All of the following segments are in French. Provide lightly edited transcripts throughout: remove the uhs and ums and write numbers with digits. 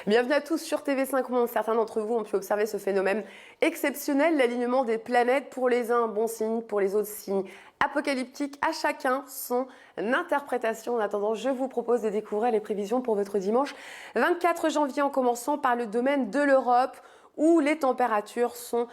Bienvenue à tous sur TV5 Monde. Certains d'entre vous ont pu observer ce phénomène exceptionnel, l'alignement des planètes. Pour les uns, bon signe, pour les autres, signe apocalyptique. À chacun son interprétation. En attendant, je vous propose de découvrir les prévisions pour votre dimanche 24 janvier, en commençant par le domaine de l'Europe, où les températures sont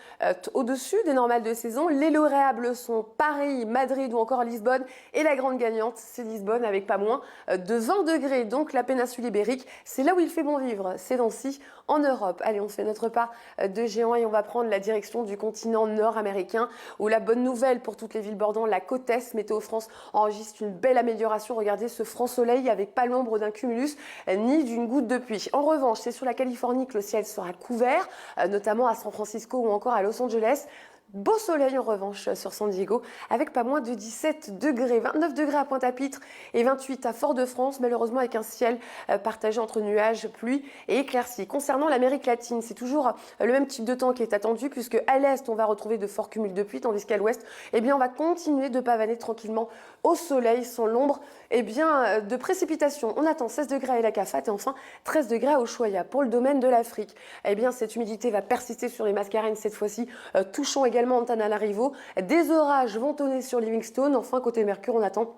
au-dessus des normales de saison. Les lauréables sont Paris, Madrid ou encore Lisbonne. Et la grande gagnante, c'est Lisbonne, avec pas moins de 20 degrés. Donc la péninsule ibérique, c'est là où il fait bon vivre ces temps-ci en Europe. Allez, on fait notre pas de géant et on va prendre la direction du continent nord-américain, où la bonne nouvelle pour toutes les villes bordant la côte est, Météo France enregistre une belle amélioration. Regardez ce franc soleil avec pas l'ombre d'un cumulus ni d'une goutte de pluie. En revanche, c'est sur la Californie que le ciel sera couvert, notamment à San Francisco ou encore à Los Angeles. Beau soleil en revanche sur San Diego, avec pas moins de 17 degrés, 29 degrés à Pointe-à-Pitre et 28 à Fort-de-France, malheureusement avec un ciel partagé entre nuages, pluie et éclaircies. Concernant l'Amérique latine, c'est toujours le même type de temps qui est attendu, puisque à l'est, on va retrouver de forts cumuls de pluie, tandis qu'à l'ouest, eh bien, on va continuer de pavaner tranquillement au soleil, sans l'ombre de précipitations. On attend 16 degrés à El Acafat et enfin 13 degrés à Ushuaia. Pour le domaine de l'Afrique, eh bien, cette humidité va persister sur les Mascarenes cette fois-ci, touchant également Antananarivo. Des orages vont tonner sur Livingstone. Enfin, côté Mercure, on attend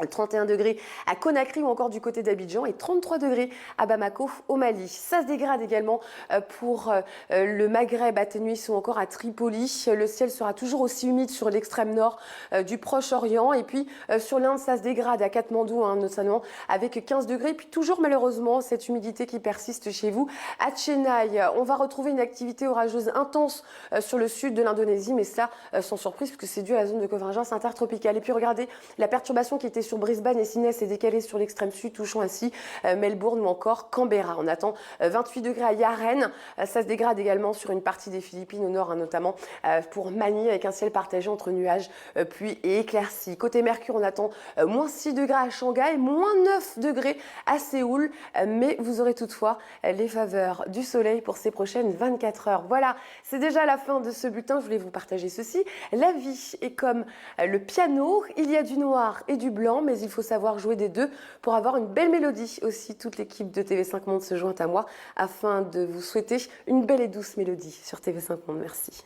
31 degrés à Conakry ou encore du côté d'Abidjan et 33 degrés à Bamako au Mali. Ça se dégrade également pour le Maghreb, à Tunis ou encore à Tripoli. Le ciel sera toujours aussi humide sur l'extrême nord du Proche-Orient, et puis sur l'Inde, ça se dégrade à Katmandou, notamment avec 15 degrés. Puis toujours malheureusement cette humidité qui persiste chez vous à Chennai. On va retrouver une activité orageuse intense sur le sud de l'Indonésie, mais ça sans surprise puisque c'est dû à la zone de convergence intertropicale. Et puis regardez, la perturbation qui était sur Brisbane et Sydney s'est décalée sur l'extrême sud, touchant ainsi Melbourne ou encore Canberra. On attend 28 degrés à Yaren. Ça se dégrade également sur une partie des Philippines au nord, notamment pour Manille, avec un ciel partagé entre nuages, pluie et éclaircies. Côté Mercure, on attend moins 6 degrés à Shanghai, moins 9 degrés à Séoul, mais vous aurez toutefois les faveurs du soleil pour ces prochaines 24 heures. Voilà, c'est déjà la fin de ce bulletin. Je voulais vous partager ceci. La vie est comme le piano, il y a du noir et du blanc, mais il faut savoir jouer des deux pour avoir une belle mélodie. Aussi, toute l'équipe de TV5 Monde se joint à moi afin de vous souhaiter une belle et douce mélodie sur TV5 Monde. Merci.